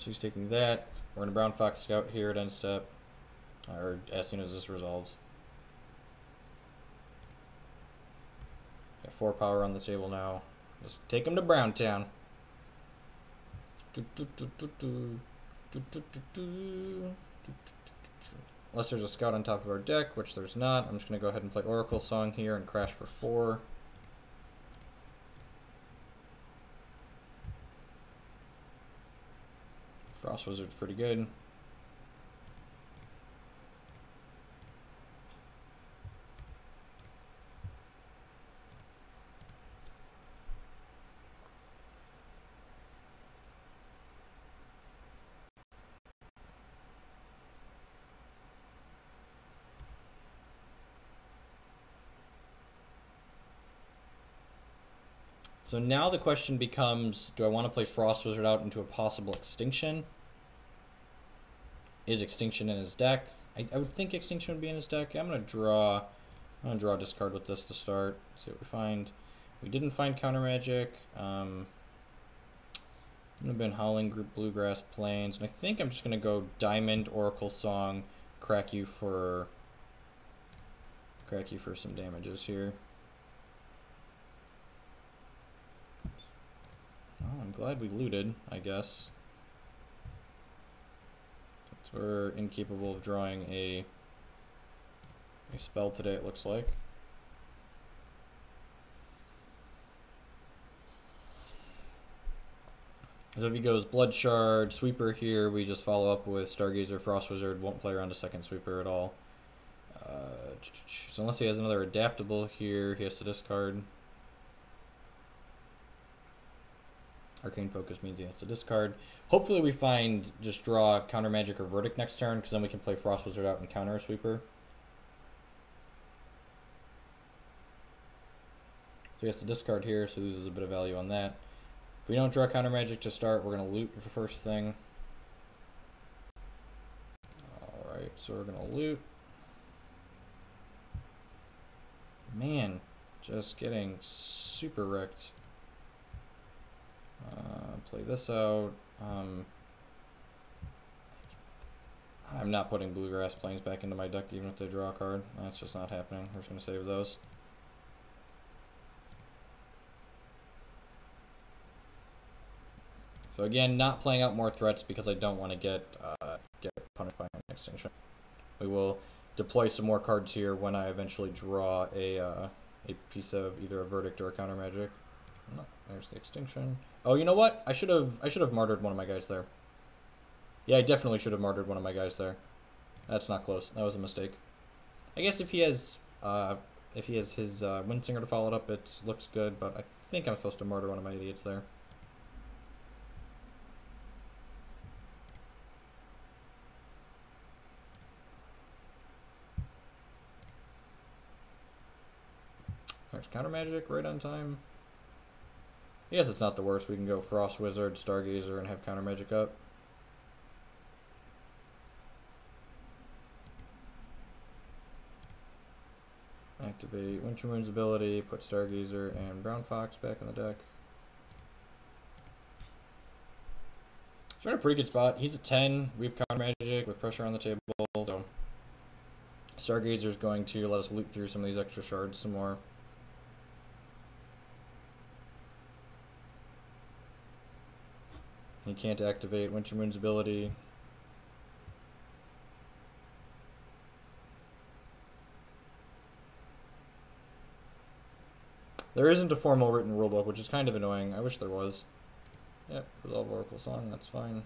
So he's taking that. We're going to Brown Fox Scout here at end step, or as soon as this resolves. Got 4 power on the table now. Just take him to Browntown. Unless there's a scout on top of our deck, which there's not. I'm just going to go ahead and play Oracle Song here and crash for 4. Frost Wizard's pretty good. So now the question becomes, do I want to play Frost Wizard out into a possible Extinction? Is Extinction in his deck? I would think Extinction would be in his deck. I'm going to draw a discard with this to start. See what we find. We didn't find Counter Magic. Would have been Howling Group, Bluegrass Plains. And I think I'm just going to go Diamond, Oracle Song, crack you for some damages here. Oh, I'm glad we looted, I guess. So we're incapable of drawing a spell today, it looks like. So if he goes Blood Shard, Sweeper here, we just follow up with Stargazer, Frost Wizard, won't play around a second Sweeper at all. So unless he has another Adaptable here, he has to discard. Arcane Focus means he has to discard. Hopefully we find just draw Counter Magic or Verdict next turn, because then we can play Frost Wizard out and counter a Sweeper. So he has to discard here, so he loses a bit of value on that. If we don't draw Counter Magic to start, we're going to loot for the first thing. Alright, so we're going to loot. Man, just getting super wrecked. Play this out. I'm not putting Bluegrass Plains back into my deck even if they draw a card. That's just not happening. We're just going to save those. So again, not playing out more threats because I don't want to get punished by an Extinction. We will deploy some more cards here when I eventually draw a piece of either a Verdict or a Counter Magic. No, there's the Extinction. Oh, you know what? I should have martyred one of my guys there. Yeah, I definitely should have martyred one of my guys there. That's not close. That was a mistake. I guess if he has his Windsinger to follow it up, it looks good. But I think I'm supposed to martyr one of my idiots there. There's Counter Magic right on time. I guess it's not the worst. We can go Frost Wizard, Stargazer, and have Counter Magic up. Activate Winter Moon's ability, put Stargazer and Brown Fox back in the deck. So we're in a pretty good spot. He's at 10. We have Counter Magic with pressure on the table. So Stargazer is going to let us loot through some of these extra shards some more. He can't activate Winter Moon's ability. There isn't a formal written rulebook, which is kind of annoying. I wish there was. Yep, resolve Oracle Song, that's fine.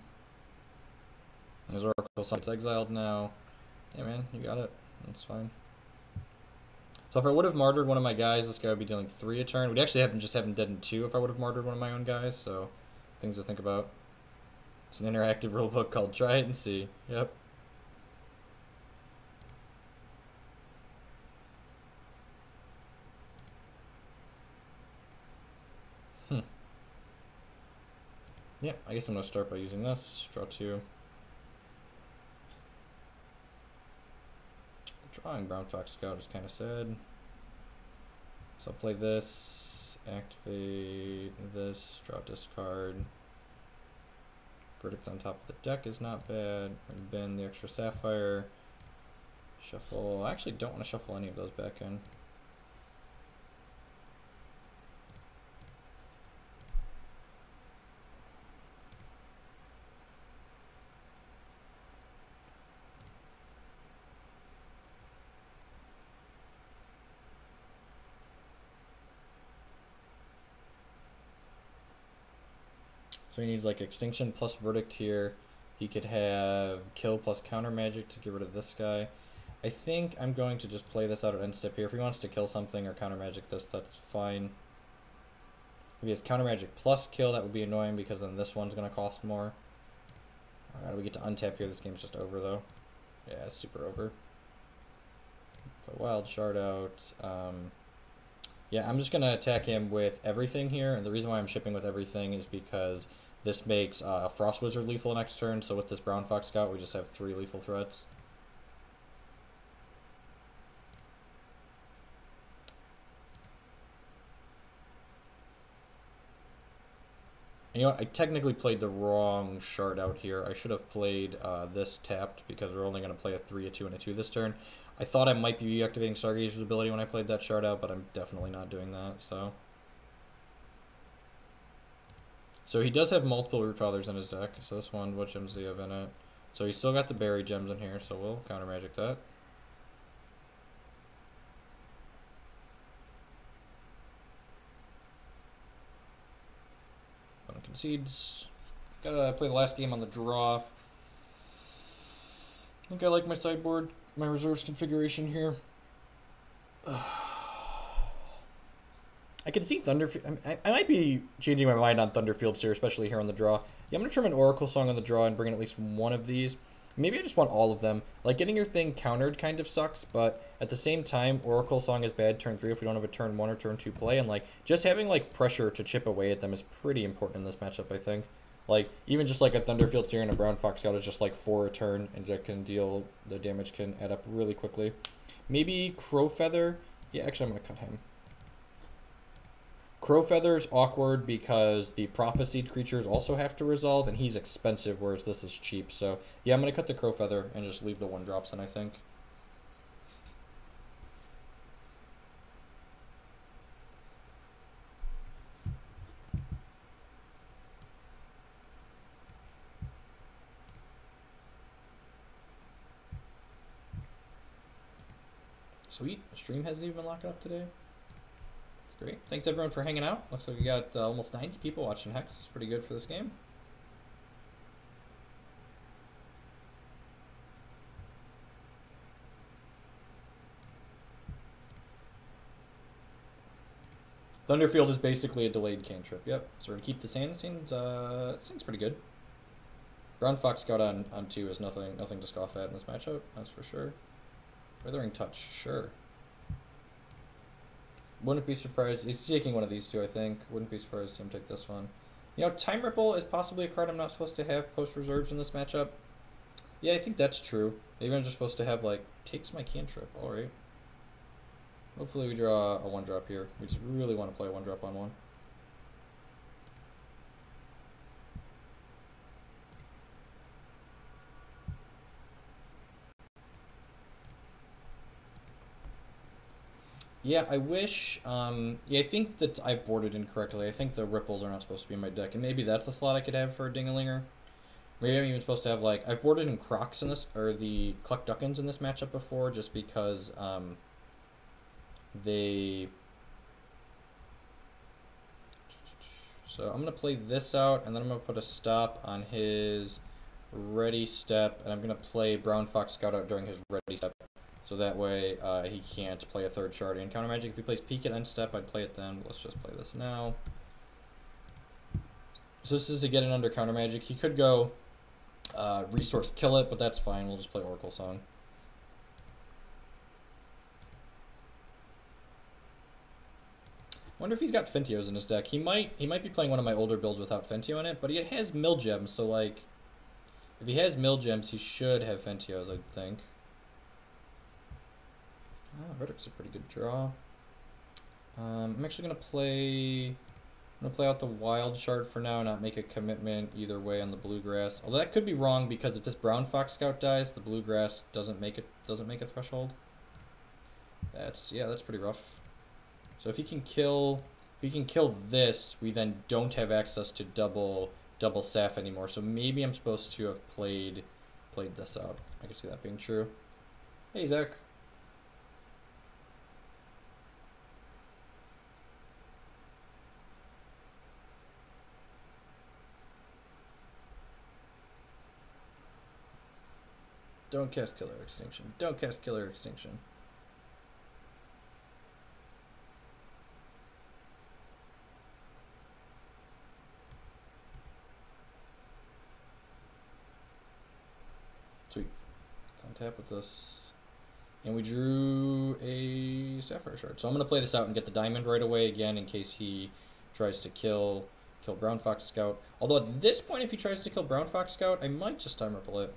His Oracle Song gets exiled now. Yeah, man, you got it. That's fine. So if I would have martyred one of my guys, this guy would be dealing 3 a turn. We'd actually just have him dead in 2 if I would have martyred one of my own guys, so things to think about. It's an interactive rulebook called Try It and See. Yep. Yeah, I guess I'm going to start by using this. Draw 2. Drawing Brown Fox Scout is kind of sad. So I'll play this, activate this, draw discard. Verdict on top of the deck is not bad. And bin the extra sapphire. Shuffle. I actually don't want to shuffle any of those back in. So he needs like extinction plus verdict here. He could have kill plus counter magic to get rid of this guy. I think I'm going to just play this out at end step here. If he wants to kill something or counter magic this, that's fine. If he has counter magic plus kill, that would be annoying because then this one's going to cost more. Alright, we get to untap here. This game's just over though. Yeah, it's super over. Play wild shard out. Yeah, I'm just going to attack him with everything here. And the reason why I'm shipping with everything is because this makes Frost Wizard lethal next turn. So with this Brown Fox Scout, we just have 3 lethal threats. You know what, I technically played the wrong shard out here. I should have played this tapped because we're only going to play a 3, a 2, and a 2 this turn. I thought I might be activating Stargazer's ability when I played that shard out, but I'm definitely not doing that, so. So he does have multiple Root Fathers in his deck. So this one, what gems do you have in it? So he's still got the Berry gems in here, so we'll counter magic that. One concedes. Gotta play the last game on the draw. I think I like my sideboard, my reserves configuration here. I can see Thunderfield. I might be changing my mind on Thunderfields here, especially here on the draw. Yeah, I'm going to trim an Oracle Song on the draw and bring in at least one of these. Maybe I just want all of them. Like, getting your thing countered kind of sucks, but at the same time, Oracle Song is bad turn 3 if we don't have a turn 1 or turn 2 play, and, like, just having, like, pressure to chip away at them is pretty important in this matchup, I think. Like, even just, like, a Thunderfield Seer and a Brown Fox Scout is just, like, 4 a turn, and that can deal, the damage can add up really quickly. Maybe Crowfeather. Yeah, actually, I'm going to cut him. Crowfeather's awkward because the prophesied creatures also have to resolve, and he's expensive, whereas this is cheap. So, yeah, I'm going to cut the Crowfeather and just leave the 1-drops in, I think. Sweet. The stream hasn't even been locking up today. Great. Thanks everyone for hanging out. Looks like we got almost 90 people watching Hex. It's pretty good for this game. Thunderfield is basically a delayed cantrip. Yep. So we're gonna keep this hand. Seems pretty good. Brown Fox Scout on 2 is nothing to scoff at in this matchup. That's for sure. Withering Touch, sure. Wouldn't be surprised. He's taking one of these two, I think. Wouldn't be surprised to see him take this one. You know, Time Ripple is possibly a card I'm not supposed to have post reserves in this matchup. Yeah, I think that's true. Maybe I'm just supposed to have, like, takes my cantrip. Alright. Hopefully we draw a 1-drop here. We just really want to play a 1-drop on 1. Yeah, I wish, yeah, I think that I boarded incorrectly. I think the ripples are not supposed to be in my deck, and maybe that's a slot I could have for a Dingalinger. Maybe I'm even supposed to have, like, I've boarded in Crocs in this, or the Cluck Duckins in this matchup before, just because, they... So I'm going to play this out, and then I'm going to put a stop on his ready step, and I'm going to play Brown Fox Scout out during his ready step. So that way, he can't play a 3rd shard and counter magic. If he plays Peek at end step, I'd play it then. Let's just play this now. So this is to get it under counter magic. He could go resource kill it, but that's fine. We'll just play Oracle Song. Wonder if he's got Fentios in his deck. He might be playing one of my older builds without Fentio in it, but he has Mill Gems, so like, if he has Mill Gems, he should have Fentios, I think. Verdict's a pretty good draw. I'm actually going to play I'm going to play out the wild shard for now, not make a commitment either way on the bluegrass. Although that could be wrong because if this brown fox scout dies, the bluegrass doesn't make a threshold. That's pretty rough. So if he can kill this, we then don't have access to double saf anymore. So maybe I'm supposed to have played this out. I can see that being true. Hey Zach. Don't cast Killer Extinction. Don't cast Killer Extinction. Sweet. Let's untap with this. And we drew a Sapphire Shard. So I'm going to play this out and get the diamond right away again in case he tries to kill Brown Fox Scout. Although at this point, if he tries to kill Brown Fox Scout, I might just Time Ripple it.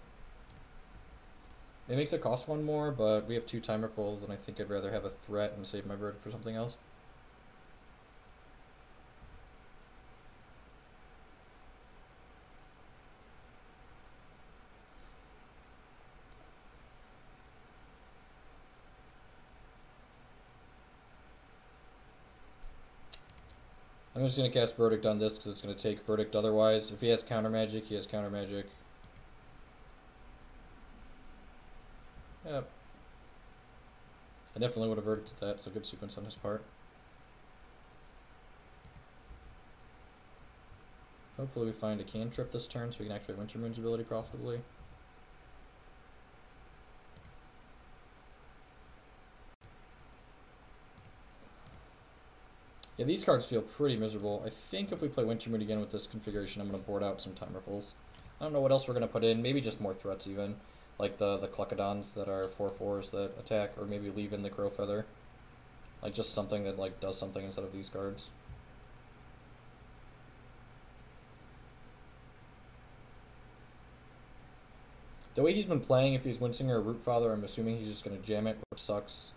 It makes it cost one more, but we have 2 Time Ripples, and I think I'd rather have a threat and save my bird for something else. I'm just going to cast Verdict on this because it's going to take Verdict otherwise. If he has Counter Magic, he has Counter Magic. Yep. I definitely would have verdicted that, so good sequence on his part. Hopefully we find a cantrip this turn so we can activate Wintermoon's ability profitably. Yeah, these cards feel pretty miserable. I think if we play Wintermoon again with this configuration, I'm going to board out some Time Ripples. I don't know what else we're going to put in. Maybe just more threats even. Like the Cluckadons that are 4/4s that attack, or maybe leave in the Crow Feather. Like just something that like does something instead of these cards. The way he's been playing, if he's Windsinger or Rootfather, I'm assuming he's just going to jam it, which sucks.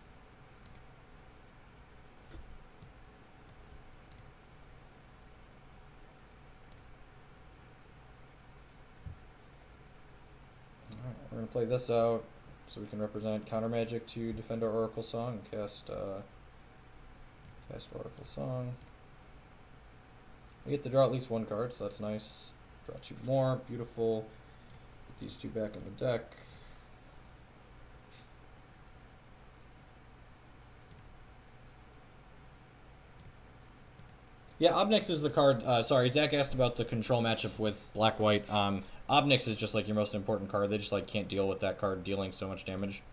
Alright, we're going to play this out so we can represent Counter Magic to defend our Oracle Song and cast Oracle Song. We get to draw at least 1 card, so that's nice. Draw 2 more, beautiful. Put these 2 back in the deck. Yeah, Obnix is the card. Sorry, Zach asked about the control matchup with Black-White. Obnix is just like your most important card. They just like can't deal with that card dealing so much damage.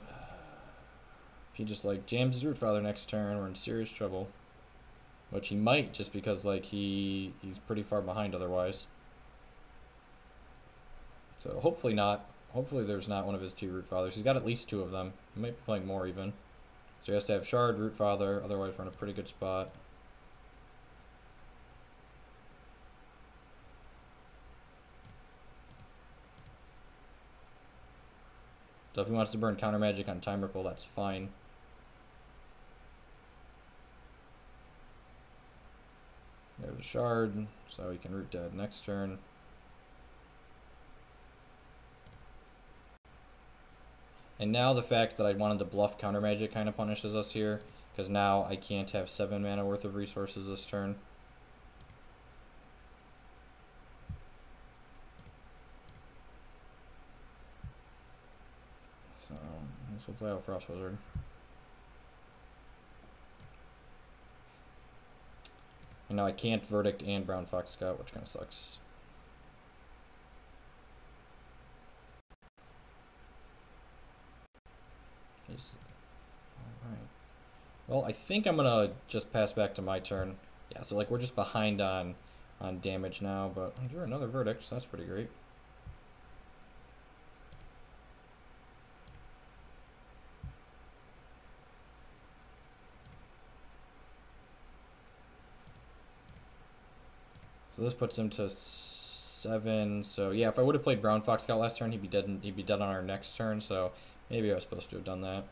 If he just like jams his Rootfather next turn, we're in serious trouble. Which he might, just because like he's pretty far behind otherwise. So hopefully not. Hopefully there's not one of his 2 Rootfathers. He's got at least 2 of them. He might be playing more even. So he has to have Shard, Rootfather, otherwise we're in a pretty good spot. So if he wants to burn Counter Magic on Time Ripple, that's fine. There's a Shard, so he can Root Dead next turn. And now the fact that I wanted to bluff Counter Magic kind of punishes us here, because now I can't have 7 mana worth of resources this turn. So, I guess we'll play out Frost Wizard. And now I can't Verdict and Brown Fox Scout, which kind of sucks. Alright. Well, I think I'm gonna just pass back to my turn. Yeah, so like we're just behind on damage now, but I drew another Verdict, so that's pretty great. So this puts him to 7. So yeah, if I would have played Brown Fox Scout last turn, he'd be dead on our next turn. So maybe I was supposed to have done that.